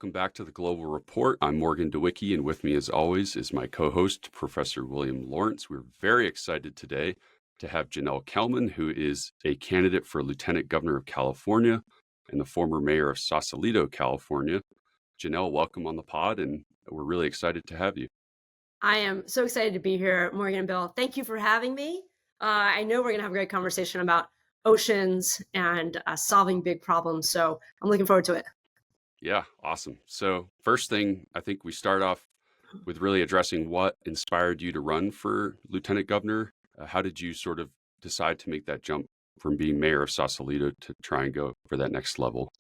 Welcome back to the Global Report. I'm Morgan Dawicki, and with me, as always, is my co-host, Professor William Lawrence. We're very excited today to have Janelle Kellman, who is a candidate for Lieutenant Governor of California and the former mayor of Sausalito, California. Janelle, welcome on the pod, and we're really excited to have you. I am so excited to be here, Morgan and Bill. Thank you for having me. I know we're going to have a great conversation about oceans and solving big problems. So I'm looking forward to it. Yeah, awesome. So first thing, I think we start off with really addressing what inspired you to run for lieutenant governor. How did you sort of decide to make that jump from being mayor of Sausalito to try and go for that next level?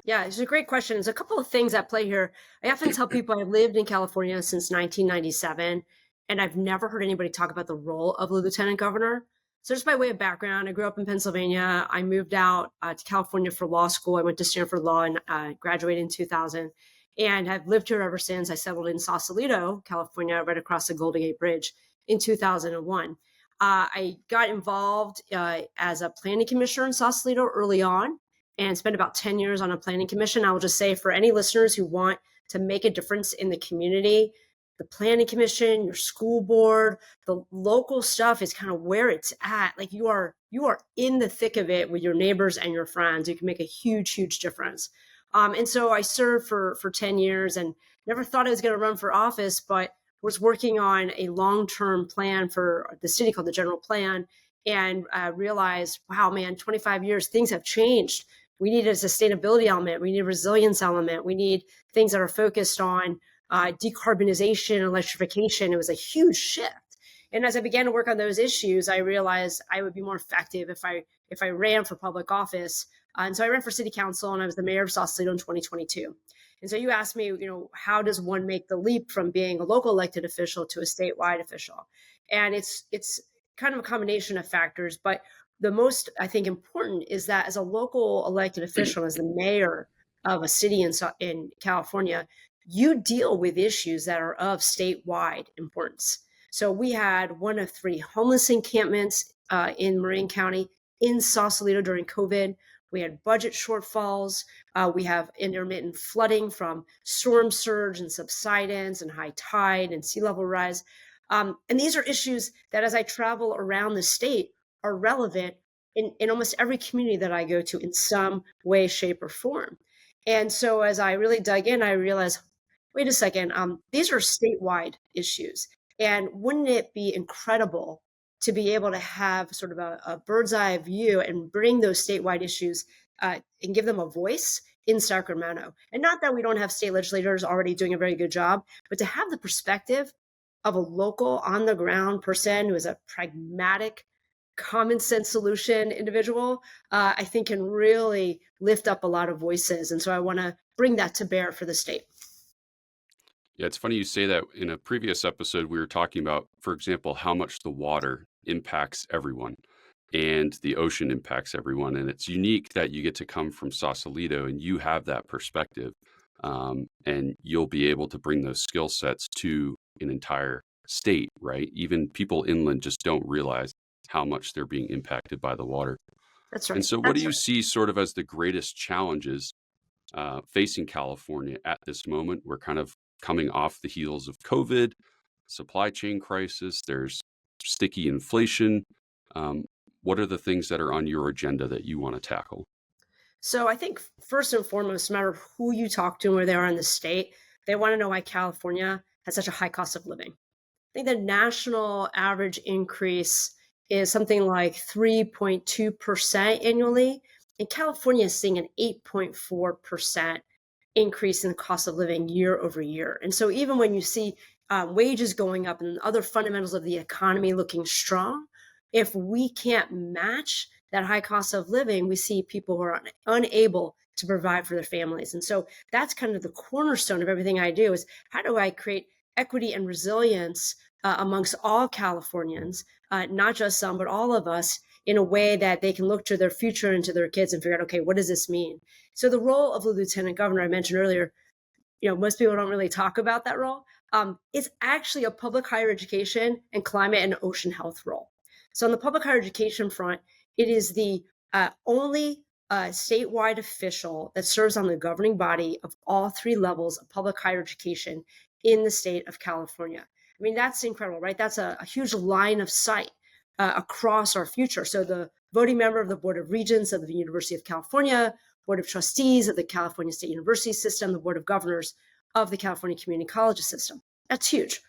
Yeah, it's a great question. There's a couple of things at play here. I often tell people I've lived in California since 1997, and I've never heard anybody talk about the role of the lieutenant governor. So, just by way of background, I grew up in Pennsylvania. I moved out to California for law school. I went to Stanford Law and graduated in 2000, and have lived here ever since. I settled in Sausalito, California, right across the Golden Gate Bridge in 2001. I got involved as a planning commissioner in Sausalito early on and spent about 10 years on a planning commission. I will just say for any listeners who want to make a difference in the community, the planning commission, your school board, the local stuff is kind of where it's at. Like you are in the thick of it with your neighbors and your friends. You can make a huge difference. And so I served for 10 years and never thought I was going to run for office, but was working on a long-term plan for the city called the general plan, and realized, wow, man, 25 years, things have changed. We need a sustainability element. We need a resilience element. We need things that are focused on decarbonization, electrification. It was a huge shift. And as I began to work on those issues, I realized I would be more effective if I ran for public office. And so I ran for city council, and I was the mayor of Sausalito in 2022. And so you asked me, how does one make the leap from being a local elected official to a statewide official? And it's kind of a combination of factors, but the most, I think, important is that as a local elected official, as the mayor of a city in California, you deal with issues that are of statewide importance. So we had one of 3 homeless encampments in Marin County in Sausalito during COVID. We had budget shortfalls. We have intermittent flooding from storm surge and subsidence and high tide and sea level rise. And these are issues that, as I travel around the state, are relevant in almost every community that I go to in some way, shape, or form. And so as I really dug in, I realized, wait a second, these are statewide issues. And wouldn't it be incredible to be able to have sort of a bird's eye view and bring those statewide issues and give them a voice in Sacramento? And not that we don't have state legislators already doing a very good job, but to have the perspective of a local on the ground person who is a pragmatic, common sense solution individual, I think can really lift up a lot of voices. And so I want to bring that to bear for the state. Yeah, it's funny you say that. In a previous episode, we were talking about, for example, how much the water impacts everyone and the ocean impacts everyone. And it's unique that you get to come from Sausalito and you have that perspective. And you'll be able to bring those skill sets to an entire state, right? Even people inland just don't realize how much they're being impacted by the water. That's And right. so, what do That's you right. see sort of as the greatest challenges facing California at this moment? We're kind of coming off the heels of COVID, supply chain crisis, there's sticky inflation. Um, what are the things that are on your agenda that you want to tackle? So I think first and foremost, no matter who you talk to and where they are in the state, they want to know why California has such a high cost of living. I think the national average increase is something like 3.2% annually. And California is seeing an 8.4% increase in the cost of living year over year. And so even when you see wages going up and other fundamentals of the economy looking strong, if we can't match that high cost of living, we see people who are unable to provide for their families. And so that's kind of the cornerstone of everything I do is how do I create equity and resilience amongst all Californians, not just some, but all of us, in a way that they can look to their future and to their kids and figure out, okay, what does this mean? So the role of the lieutenant governor I mentioned earlier, most people don't really talk about that role. It's actually a public higher education and climate and ocean health role. So on the public higher education front, it is the only a statewide official that serves on the governing body of all three levels of public higher education in the state of California. I mean, that's incredible, right? That's a huge line of sight across our future. So the voting member of the Board of Regents of the University of California, Board of Trustees of the California State University System, the Board of Governors of the California Community Colleges System. That's huge.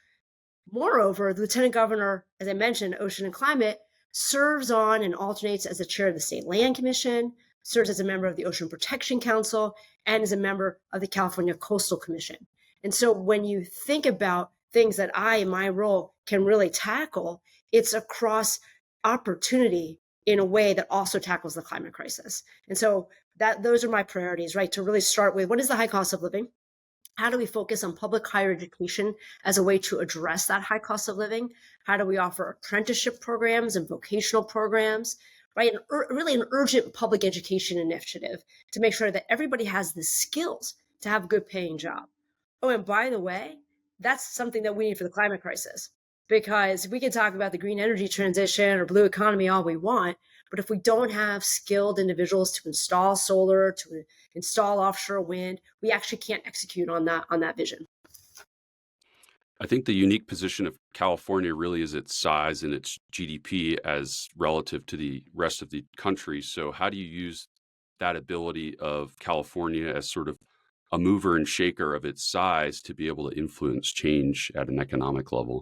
Moreover, the Lieutenant Governor, as I mentioned, Ocean and Climate, serves on and alternates as the chair of the State Land Commission, serves as a member of the Ocean Protection Council, and is a member of the California Coastal Commission. And so when you think about things that I, in my role, can really tackle, it's across opportunity in a way that also tackles the climate crisis. And so those are my priorities, right? To really start with, what is the high cost of living? How do we focus on public higher education as a way to address that high cost of living? How do we offer apprenticeship programs and vocational programs, right? And really an urgent public education initiative to make sure that everybody has the skills to have a good paying job. Oh, and by the way, that's something that we need for the climate crisis, because we can talk about the green energy transition or blue economy all we want, but if we don't have skilled individuals to install solar, to install offshore wind, we actually can't execute on that vision. I think the unique position of California really is its size and its GDP as relative to the rest of the country. So how do you use that ability of California as sort of a mover and shaker of its size to be able to influence change at an economic level?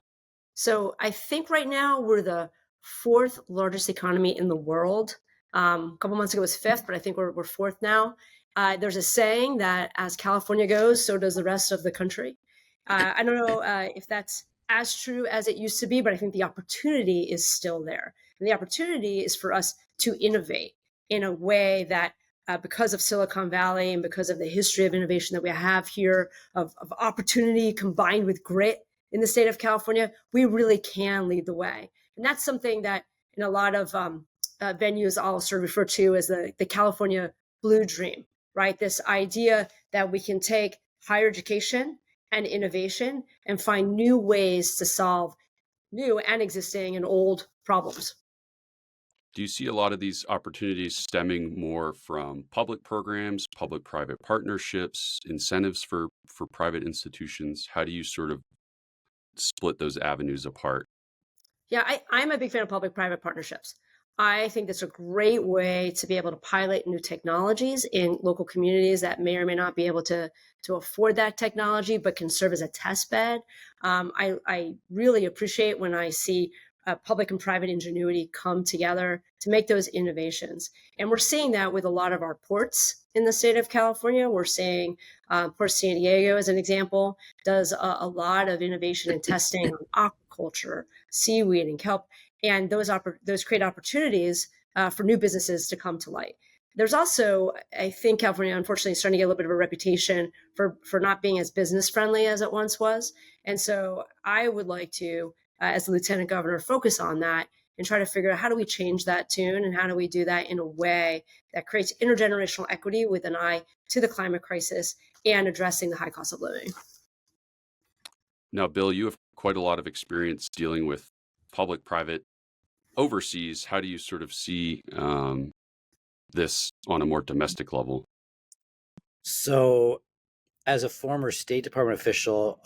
So I think right now we're the fourth largest economy in the world. A couple months ago it was fifth, but I think we're fourth now. There's a saying that as California goes, so does the rest of the country. I don't know if that's as true as it used to be, but I think the opportunity is still there. And the opportunity is for us to innovate in a way that, because of Silicon Valley and because of the history of innovation that we have here, of opportunity combined with grit in the state of California, we really can lead the way. And that's something that in a lot of venues I'll sort of refer to as the California Blue Dream, right? This idea that we can take higher education and innovation and find new ways to solve new and existing and old problems. Do you see a lot of these opportunities stemming more from public programs, public-private partnerships, incentives for private institutions? How do you sort of split those avenues apart? Yeah, I'm a big fan of public-private partnerships. I think that's a great way to be able to pilot new technologies in local communities that may or may not be able to afford that technology, but can serve as a test bed. I really appreciate when I see public and private ingenuity come together to make those innovations. And we're seeing that with a lot of our ports in the state of California. We're seeing Port San Diego, as an example, does a lot of innovation and testing on aquaculture, seaweed, and kelp. And those create opportunities for new businesses to come to light. There's also, I think California, unfortunately, is starting to get a little bit of a reputation for not being as business friendly as it once was. And so I would like to, as the lieutenant governor, focus on that and try to figure out how do we change that tune and how do we do that in a way that creates intergenerational equity with an eye to the climate crisis and addressing the high cost of living. Now, Bill, you have quite a lot of experience dealing with public-private overseas. How do you sort of see this on a more domestic level? So, as a former State Department official,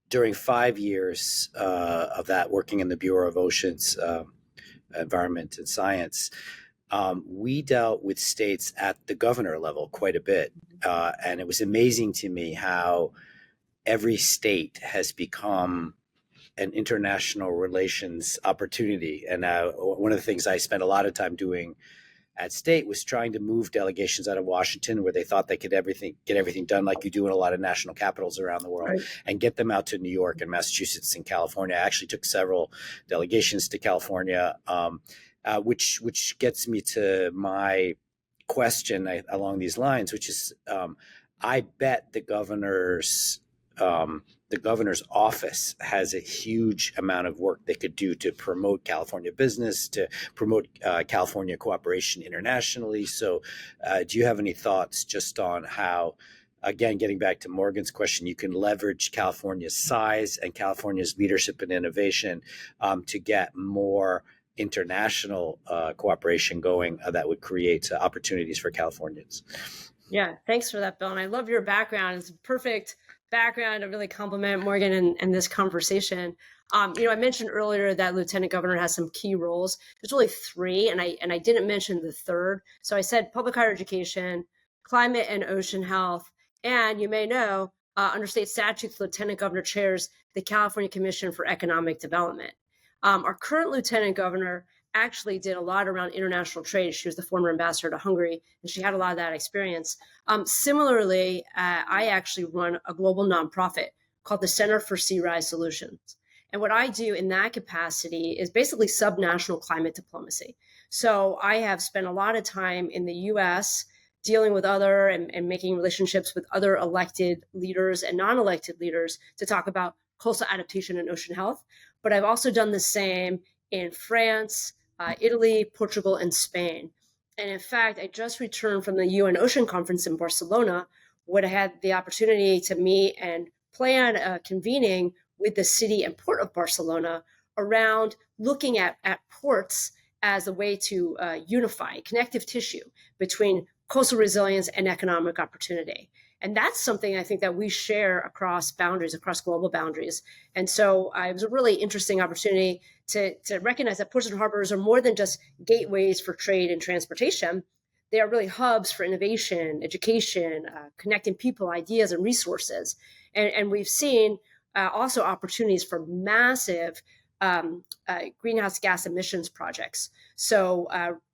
during 5 years of that, working in the Bureau of Oceans, Environment and Science, we dealt with states at the governor level quite a bit. And it was amazing to me how every state has become an international relations opportunity. And one of the things I spent a lot of time doing at state was trying to move delegations out of Washington, where they thought they could get everything done like you do in a lot of national capitals around the world, right, and get them out to New York and Massachusetts and California. I actually took several delegations to California, which gets me to my question along these lines, which is, I bet the governor's office has a huge amount of work they could do to promote California business, to promote California cooperation internationally. So do you have any thoughts just on how, again, getting back to Morgan's question, you can leverage California's size and California's leadership and innovation to get more international cooperation going that would create opportunities for Californians. Yeah, thanks for that, Bill. And I love your background. It's a perfect background to really compliment Morgan and this conversation. I mentioned earlier that Lieutenant Governor has some key roles. There's really three, and I didn't mention the third. So I said public higher education, climate and ocean health, and you may know, under state statutes, Lieutenant Governor chairs the California Commission for Economic Development. Our current Lieutenant Governor actually did a lot around international trade. She was the former ambassador to Hungary, and she had a lot of that experience. Similarly, I actually run a global nonprofit called the Center for Sea Rise Solutions. And what I do in that capacity is basically subnational climate diplomacy. So I have spent a lot of time in the US dealing with other and making relationships with other elected leaders and non-elected leaders to talk about coastal adaptation and ocean health. But I've also done the same in France, Italy, Portugal, and Spain. And in fact, I just returned from the UN Ocean Conference in Barcelona, where I had the opportunity to meet and plan a convening with the city and port of Barcelona around looking at ports as a way to unify connective tissue between coastal resilience and economic opportunity. And that's something I think that we share across boundaries, across global boundaries. And so it was a really interesting opportunity to recognize that ports and harbors are more than just gateways for trade and transportation. They are really hubs for innovation, education, connecting people, ideas, and resources. And we've seen also opportunities for massive greenhouse gas emissions projects. So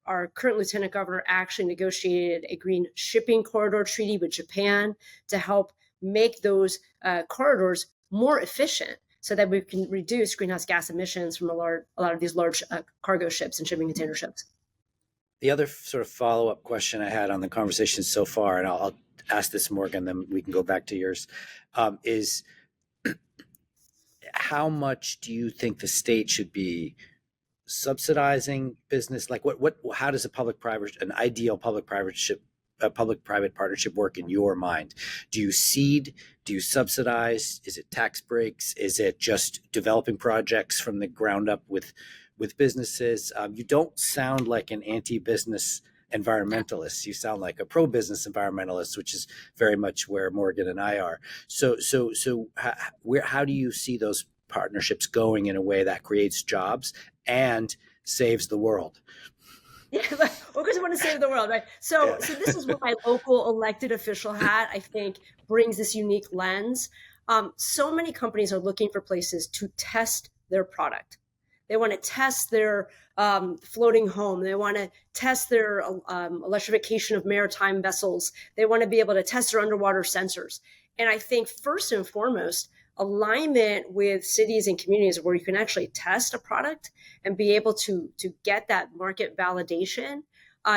our current Lieutenant Governor actually negotiated a green shipping corridor treaty with Japan to help make those corridors more efficient so that we can reduce greenhouse gas emissions from a lot of these large cargo ships and shipping container ships. The other sort of follow-up question I had on the conversation so far, and I'll ask this, Morgan, then we can go back to yours, is how much do you think the state should be subsidizing business? Like how does an ideal public-private partnership work in your mind? Do you seed? Do you subsidize? Is it tax breaks? Is it just developing projects from the ground up with businesses? You don't sound like an anti-business environmentalist. You sound like a pro-business environmentalist, which is very much where Morgan and I are. So how do you see those partnerships going in a way that creates jobs and saves the world? Yeah, because I want to save the world, right? So this is where my local elected official hat, I think, brings this unique lens. So many companies are looking for places to test their product. They want to test their floating home. They want to test their electrification of maritime vessels. They want to be able to test their underwater sensors. And I think first and foremost, alignment with cities and communities where you can actually test a product and be able to get that market validation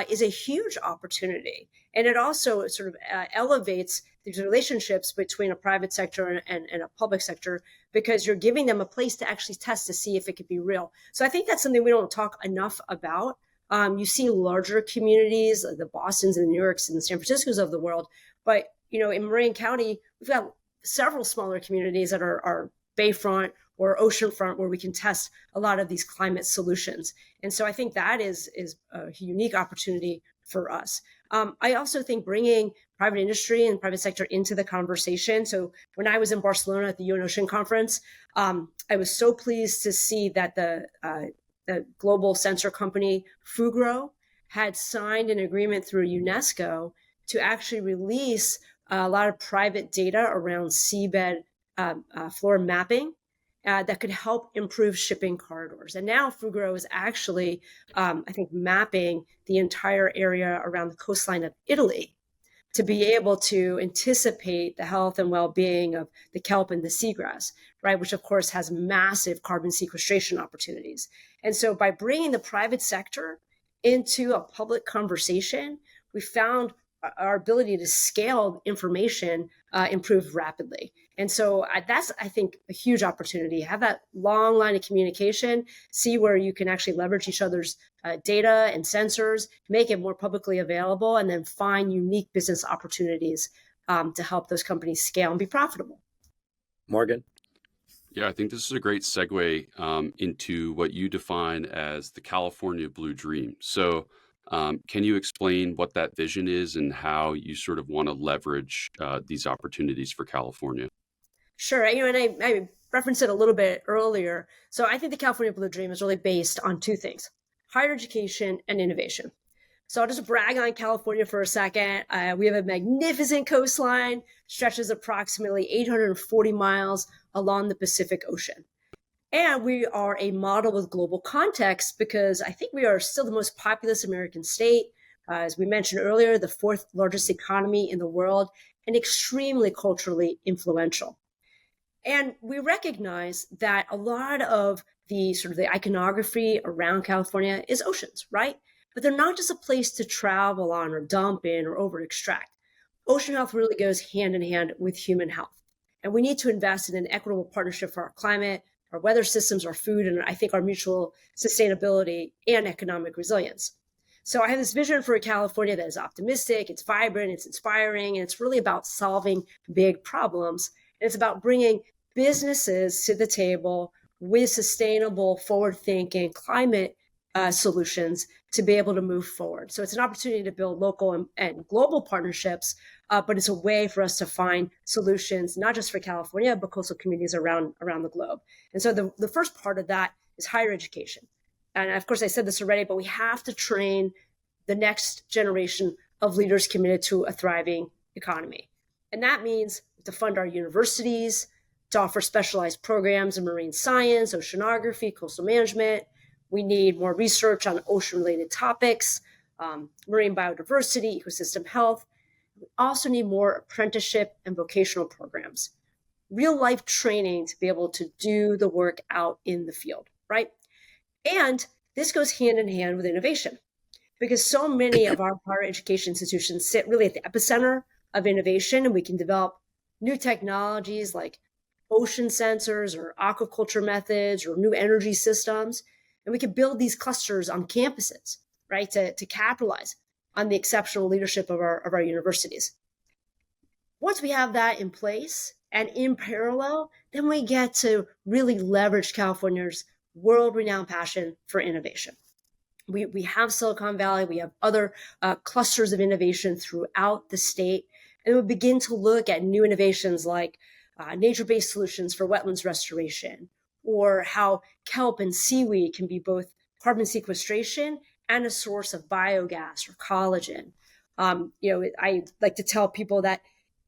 is a huge opportunity. And it also sort of elevates these relationships between a private sector and a public sector, because you're giving them a place to actually test to see if it could be real. So I think that's something we don't talk enough about. You see larger communities, like the Bostons and the New Yorks and the San Franciscos of the world. But, in Marin County, we've got several smaller communities that are bayfront or oceanfront where we can test a lot of these climate solutions. And so I think that is a unique opportunity for us. I also think bringing private industry and private sector into the conversation. So when I was in Barcelona at the UN Ocean Conference, I was so pleased to see that the global sensor company Fugro had signed an agreement through UNESCO to actually release a lot of private data around seabed floor mapping that could help improve shipping corridors. And now Fugro is actually, I think, mapping the entire area around the coastline of Italy to be able to anticipate the health and well-being of the kelp and the seagrass, right? Which of course has massive carbon sequestration opportunities. And so by bringing the private sector into a public conversation, we found our ability to scale information improved rapidly. And so that's, I think, a huge opportunity. Have that long line of communication, see where you can actually leverage each other's data and sensors, make it more publicly available, and then find unique business opportunities to help those companies scale and be profitable. Morgan? Yeah, I think this is a great segue into what you define as the California Blue Dream. So, can you explain what that vision is and how you sort of want to leverage these opportunities for California? Sure. And I referenced it a little bit earlier. So I think the California Blue Dream is really based on two things: higher education and innovation. So I'll just brag on California for a second. We have a magnificent coastline, stretches approximately 840 miles along the Pacific Ocean. And we are a model with global context because I think we are still the most populous American state. As we mentioned earlier, the fourth largest economy in the world and extremely culturally influential. And we recognize that a lot of the sort of the iconography around California is oceans, right? But they're not just a place to travel on or dump in or over extract. Ocean health really goes hand in hand with human health. And we need to invest in an equitable partnership for our climate, our weather systems, our food, and I think our mutual sustainability and economic resilience. So I have this vision for a California that is optimistic, it's vibrant, it's inspiring, and it's really about solving big problems. And it's about bringing businesses to the table with sustainable, forward-thinking climate solutions to be able to move forward. So it's an opportunity to build local and global partnerships, but it's a way for us to find solutions, not just for California, but coastal communities around the globe. And so the first part of that is higher education. And of course, I said this already, but we have to train the next generation of leaders committed to a thriving economy. And that means to fund our universities, to offer specialized programs in marine science, oceanography, coastal management. We need more research on ocean-related topics, marine biodiversity, ecosystem health. We also need more apprenticeship and vocational programs, real-life training to be able to do the work out in the field, right? And this goes hand in hand with innovation because so many of our higher education institutions sit really at the epicenter of innovation, and we can develop new technologies like ocean sensors or aquaculture methods or new energy systems. And we can build these clusters on campuses, right, to capitalize on the exceptional leadership of our universities. Once we have that in place and in parallel, then we get to really leverage California's world-renowned passion for innovation. We have Silicon Valley, we have other clusters of innovation throughout the state, and we begin to look at new innovations like nature-based solutions for wetlands restoration, or how kelp and seaweed can be both carbon sequestration and a source of biogas or collagen. I like to tell people that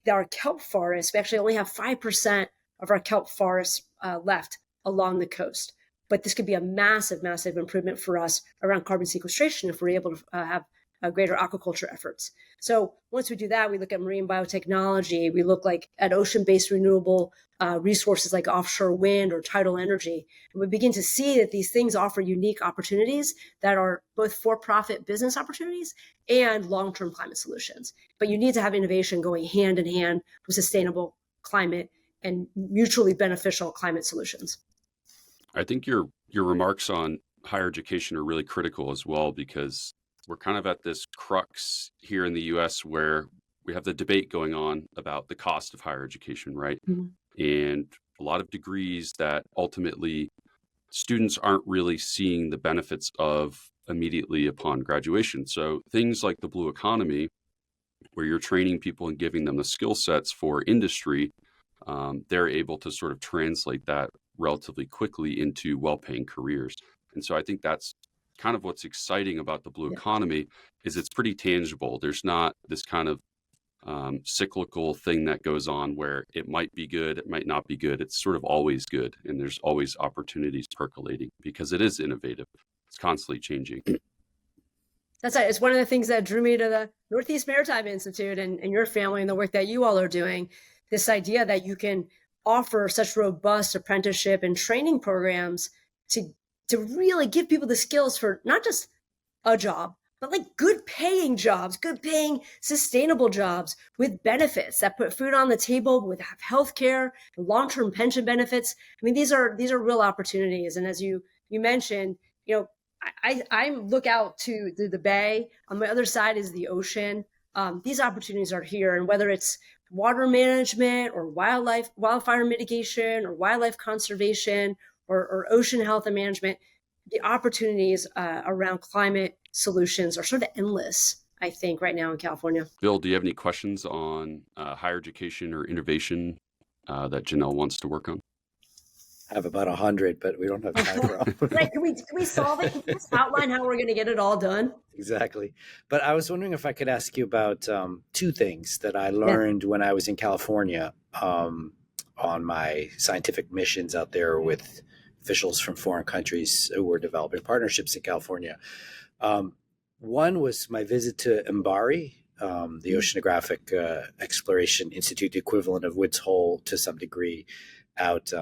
our kelp forests, we actually only have 5% of our kelp forests left along the coast. But this could be a massive, massive improvement for us around carbon sequestration if we're able to have greater aquaculture efforts. So once we do that, we look at marine biotechnology. We look at ocean-based renewable resources like offshore wind or tidal energy. And we begin to see that these things offer unique opportunities that are both for-profit business opportunities and long-term climate solutions. But you need to have innovation going hand in hand with sustainable climate and mutually beneficial climate solutions. I think your remarks on higher education are really critical as well, because we're kind of at this crux here in the US where we have the debate going on about the cost of higher education, right? Mhm. And a lot of degrees that ultimately students aren't really seeing the benefits of immediately upon graduation. So things like the blue economy, where you're training people and giving them the skill sets for industry, they're able to sort of translate that relatively quickly into well-paying careers. And so I think that's kind of what's exciting about the blue Yeah. economy is it's pretty tangible. There's not this kind of cyclical thing that goes on where it might be good, it might not be good. It's sort of always good, and there's always opportunities percolating because it is innovative. It's constantly changing. That's right. It's one of the things that drew me to the Northeast Maritime Institute and your family and the work that you all are doing. This idea that you can offer such robust apprenticeship and training programs to really give people the skills for not just a job, but like good paying jobs, good paying sustainable jobs with benefits that put food on the table, with healthcare, long-term pension benefits. I mean, these are real opportunities. And as you mentioned, I look out to the bay. On my other side is the ocean. These opportunities are here, and whether it's water management or wildfire mitigation or wildlife conservation or ocean health and management, the opportunities around climate solutions are sort of endless, I think, right now in California. Bill, do you have any questions on higher education or innovation that Janelle wants to work on? I have about 100, but we don't have time for all. Right? Can we solve it? Can we just outline how we're going to get it all done? Exactly. But I was wondering if I could ask you about two things that I learned when I was in California on my scientific missions out there with officials from foreign countries who were developing partnerships in California. One was my visit to MBARI, the Oceanographic Exploration Institute, the equivalent of Woods Hole to some degree, out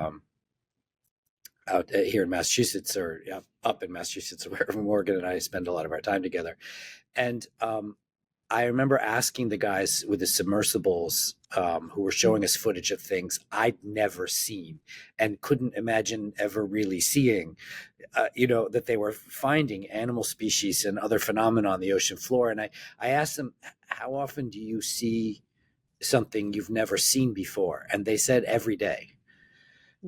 here in Massachusetts, or up in Massachusetts, where Morgan and I spend a lot of our time together. And I remember asking the guys with the submersibles who were showing us footage of things I'd never seen and couldn't imagine ever really seeing, that they were finding animal species and other phenomena on the ocean floor. And I asked them, how often do you see something you've never seen before? And they said every day.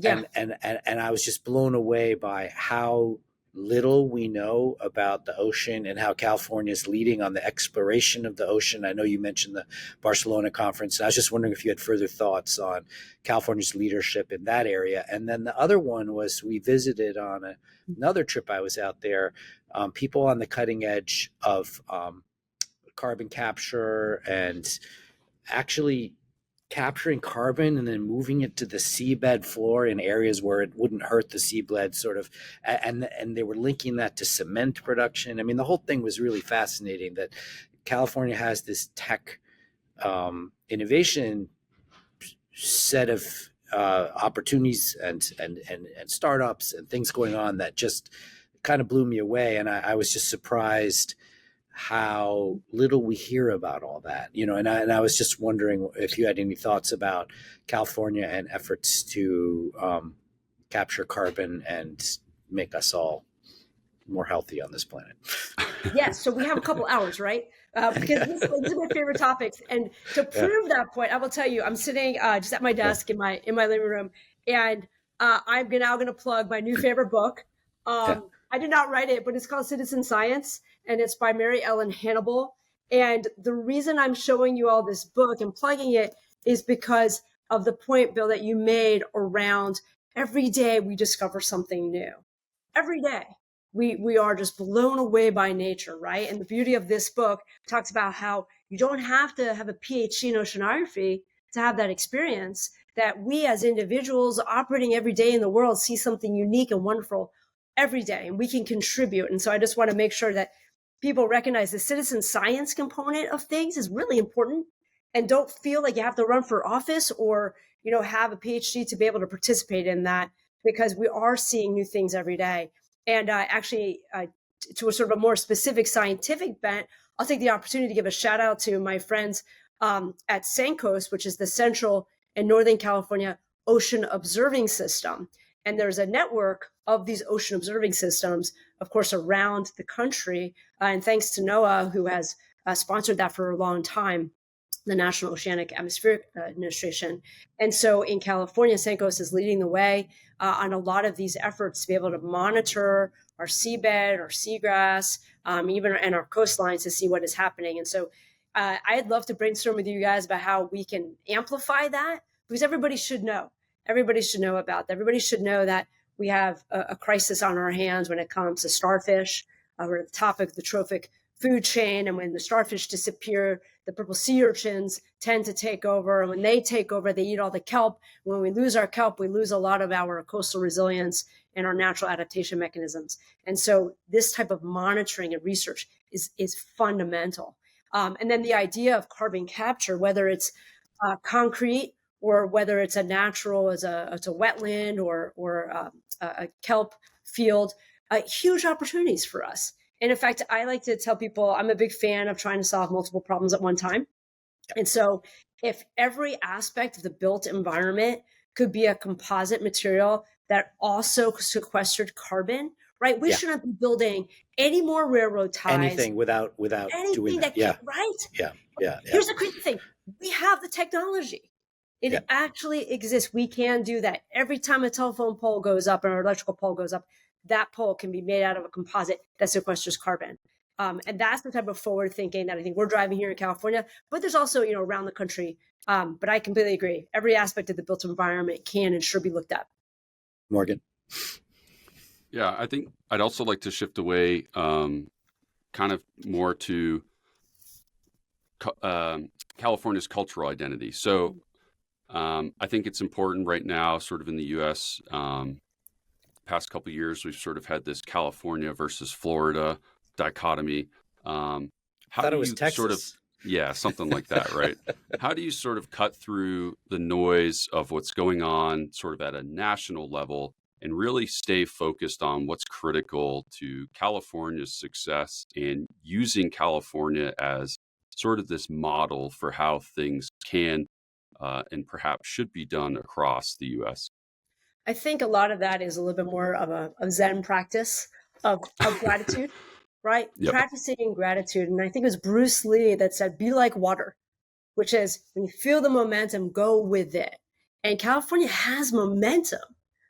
Yeah. And I was just blown away by how little we know about the ocean and how California is leading on the exploration of the ocean. I know you mentioned the Barcelona conference, and I was just wondering if you had further thoughts on California's leadership in that area. And then the other one was we visited on another trip I was out there, people on the cutting edge of carbon capture and actually capturing carbon and then moving it to the seabed floor in areas where it wouldn't hurt the seabed, sort of, and they were linking that to cement production. I mean, the whole thing was really fascinating that California has this tech innovation set of opportunities and startups and things going on that just kind of blew me away. And I was just surprised how little we hear about all that, and I was just wondering if you had any thoughts about California and efforts to capture carbon and make us all more healthy on this planet. Yes. So we have a couple hours, right? Because this is my favorite topics. And to prove that point, I will tell you, I'm sitting just at my desk in my living room, and I'm now going to plug my new favorite book. I did not write it, but it's called Citizen Science, and it's by Mary Ellen Hannibal. And the reason I'm showing you all this book and plugging it is because of the point, Bill, that you made around every day we discover something new. Every day we are just blown away by nature, right? And the beauty of this book talks about how you don't have to have a PhD in oceanography to have that experience, that we as individuals operating every day in the world see something unique and wonderful every day, and we can contribute. And so I just want to make sure that people recognize the citizen science component of things is really important, and don't feel like you have to run for office or, have a PhD to be able to participate in that, because we are seeing new things every day. And actually, to a sort of a more specific scientific bent, I'll take the opportunity to give a shout out to my friends at SANCOS, which is the Central and Northern California Ocean Observing System. And there's a network of these ocean observing systems, of course, around the country. And thanks to NOAA, who has sponsored that for a long time, the National Oceanic Atmospheric Administration. And so in California, SANCOS is leading the way on a lot of these efforts to be able to monitor our seabed, our seagrass, even and our coastlines to see what is happening. And so I'd love to brainstorm with you guys about how we can amplify that, because everybody should know. Everybody should know about that. Everybody should know that we have a crisis on our hands when it comes to starfish. We're at the top of the trophic food chain, and when the starfish disappear, the purple sea urchins tend to take over. And when they take over, they eat all the kelp. When we lose our kelp, we lose a lot of our coastal resilience and our natural adaptation mechanisms. And so this type of monitoring and research is fundamental. And then the idea of carbon capture, whether it's concrete or whether it's a natural, it's a wetland or a kelp field, huge opportunities for us. And in fact, I like to tell people I'm a big fan of trying to solve multiple problems at one time. And so if every aspect of the built environment could be a composite material that also sequestered carbon, right? We shouldn't be building any more railroad ties. Anything without anything doing that. Right? Yeah. Here's the crazy thing. We have the technology. It Yeah. actually exists. We can do that. Every time a telephone pole goes up or an electrical pole goes up, that pole can be made out of a composite that sequesters carbon. And that's the type of forward thinking that I think we're driving here in California, but there's also, around the country. But I completely agree. Every aspect of the built environment can and should be looked at. Morgan. Yeah, I think I'd also like to shift away kind of more to California's cultural identity. So I think it's important right now, sort of in the U.S., past couple of years, we've sort of had this California versus Florida dichotomy. How Thought do it was you Texas. sort of, yeah, something like that, right? How do you sort of cut through the noise of what's going on sort of at a national level and really stay focused on what's critical to California's success and using California as sort of this model for how things can and perhaps should be done across the U.S.? I think a lot of that is a little bit more of a Zen practice of gratitude, right? Yep. Practicing gratitude. And I think it was Bruce Lee that said, be like water, which is when you feel the momentum, go with it. And California has momentum.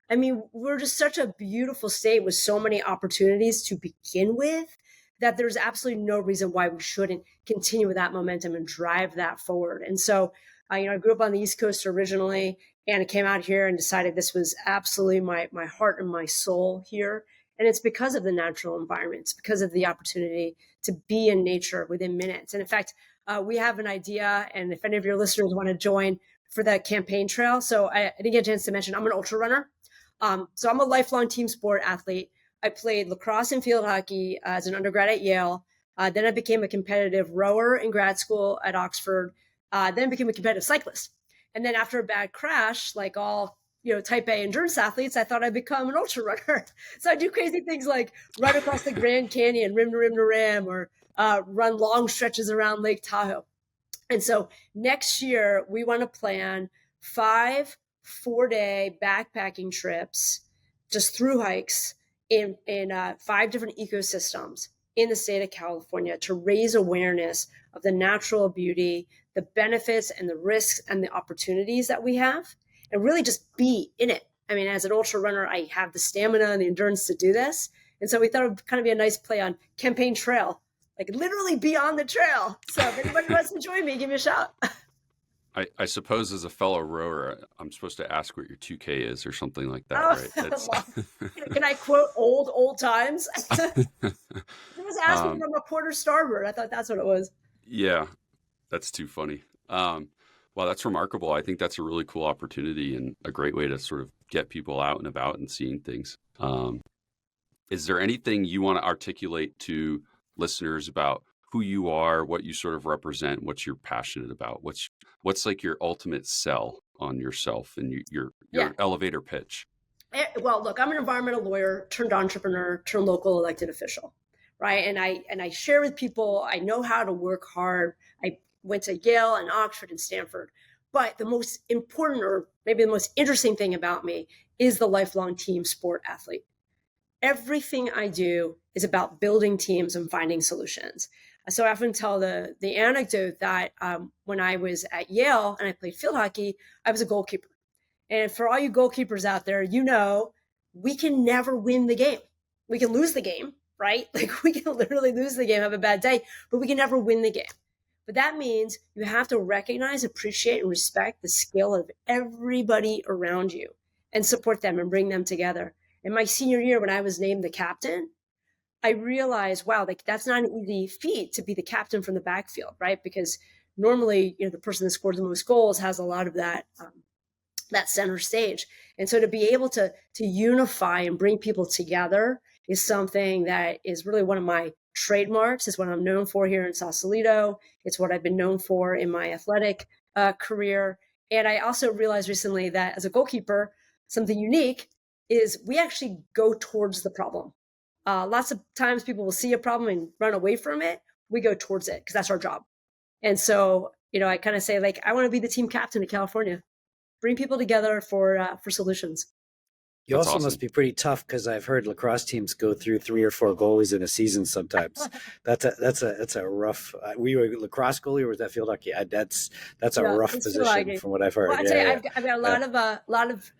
I mean, we're just such a beautiful state with so many opportunities to begin with that there's absolutely no reason why we shouldn't continue with that momentum and drive that forward. And so, I grew up on the East Coast originally, and I came out here and decided this was absolutely my heart and my soul here. And it's because of the natural environment. It's because of the opportunity to be in nature within minutes. And in fact, we have an idea, and if any of your listeners want to join for that campaign trail. So I didn't get a chance to mention I'm an ultra runner. So I'm a lifelong team sport athlete. I played lacrosse and field hockey as an undergrad at Yale. Then I became a competitive rower in grad school at Oxford. Then I became a competitive cyclist. And then after a bad crash, like all type A endurance athletes, I thought I'd become an ultra runner. So I do crazy things like run across the Grand Canyon, rim to rim to rim, or run long stretches around Lake Tahoe. And so next year, we want to plan 5 4-day backpacking trips, just through hikes in 5 different ecosystems in the state of California to raise awareness of the natural beauty, the benefits and the risks and the opportunities that we have, and really just be in it. I mean, as an ultra runner, I have the stamina and the endurance to do this. And so we thought it would kind of be a nice play on campaign trail, like literally be on the trail. So if anybody wants to join me, give me a shout. I suppose as a fellow rower, I'm supposed to ask what your 2K is or something like that, right? That's... Can I quote old times? It was asking from a Porter Starboard. I thought that's what it was. Yeah, that's too funny. Wow, that's remarkable. I think that's a really cool opportunity and a great way to sort of get people out and about and seeing things. Is there anything you want to articulate to listeners about who you are, what you sort of represent, what you're passionate about? What's like your ultimate sell on yourself and your elevator pitch? Well, look, I'm an environmental lawyer turned entrepreneur turned local elected official, right? And I share with people, I know how to work hard. I went to Yale and Oxford and Stanford. But the most important, or maybe the most interesting thing about me is the lifelong team sport athlete. Everything I do is about building teams and finding solutions. So I often tell the anecdote that when I was at Yale and I played field hockey, I was a goalkeeper. And for all you goalkeepers out there, we can never win the game. We can lose the game, right? Like we can literally lose the game, have a bad day, but we can never win the game. But that means you have to recognize, appreciate, and respect the skill of everybody around you and support them and bring them together. In my senior year, when I was named the captain, I realized, wow, like that's not an easy feat to be the captain from the backfield, right? Because normally, the person that scores the most goals has a lot of that center stage. And so to be able to unify and bring people together is something that is really one of my trademarks. It's what I'm known for here in Sausalito. It's what I've been known for in my athletic career. And I also realized recently that as a goalkeeper, something unique is we actually go towards the problem. Lots of times people will see a problem and run away from it. We go towards it because that's our job. And so, I kind of say, like, I want to be the team captain of California, bring people together for solutions. You That's also awesome. must be pretty tough because I've heard lacrosse teams go through 3 or 4 goalies in a season sometimes. That's a rough. Were you a lacrosse goalie or was that field hockey? That's a No, rough it's still position lagging. from what I've Well, heard. I'd say Yeah, I've got a yeah. lot of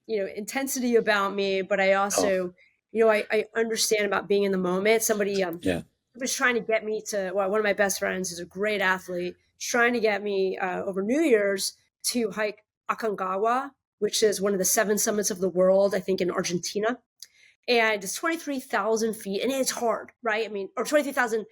intensity about me, but I Oh, also, I understand about being in the moment. Somebody yeah. was trying to get me to, well, one of my best friends is a great athlete, was trying to get me over New Year's to hike Aconcagua, which is one of the 7 summits of the world, I think in Argentina. And it's 23,000 feet and it's hard, right? I mean, or 23,000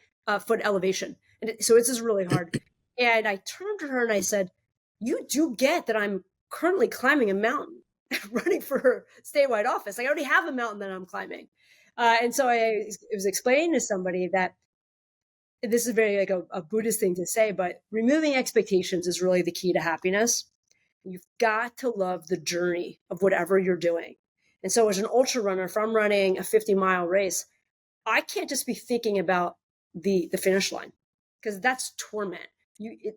foot elevation. So it's just really hard. And I turned to her and I said, you do get that I'm currently climbing a mountain, running for statewide office. Like I already have a mountain that I'm climbing. And so I was explaining to somebody that this is very like a Buddhist thing to say, but removing expectations is really the key to happiness. You've got to love the journey of whatever you're doing. And so as an ultra runner, if I'm running a 50-mile race, I can't just be thinking about the finish line because that's torment.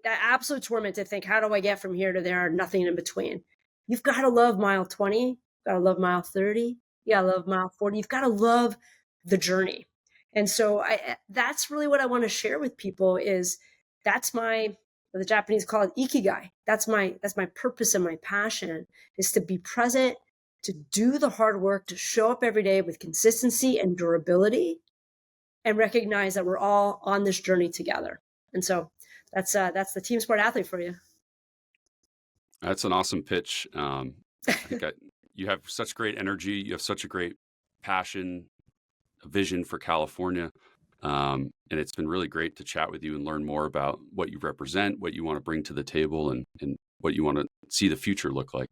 That absolute torment to think, how do I get from here to there? Nothing in between. You've got to love mile 20. You've got to love mile 30. You got to love mile 40. You've got to love the journey. And so that's really what I want to share with people is that's my, what the Japanese call it ikigai. That's my purpose and my passion is to be present, to do the hard work, to show up every day with consistency and durability and recognize that we're all on this journey together. And so that's the team sport athlete for you. That's an awesome pitch. I think you have such great energy. You have such a great passion, a vision for California. And it's been really great to chat with you and learn more about what you represent, what you want to bring to the table, and what you want to see the future look like.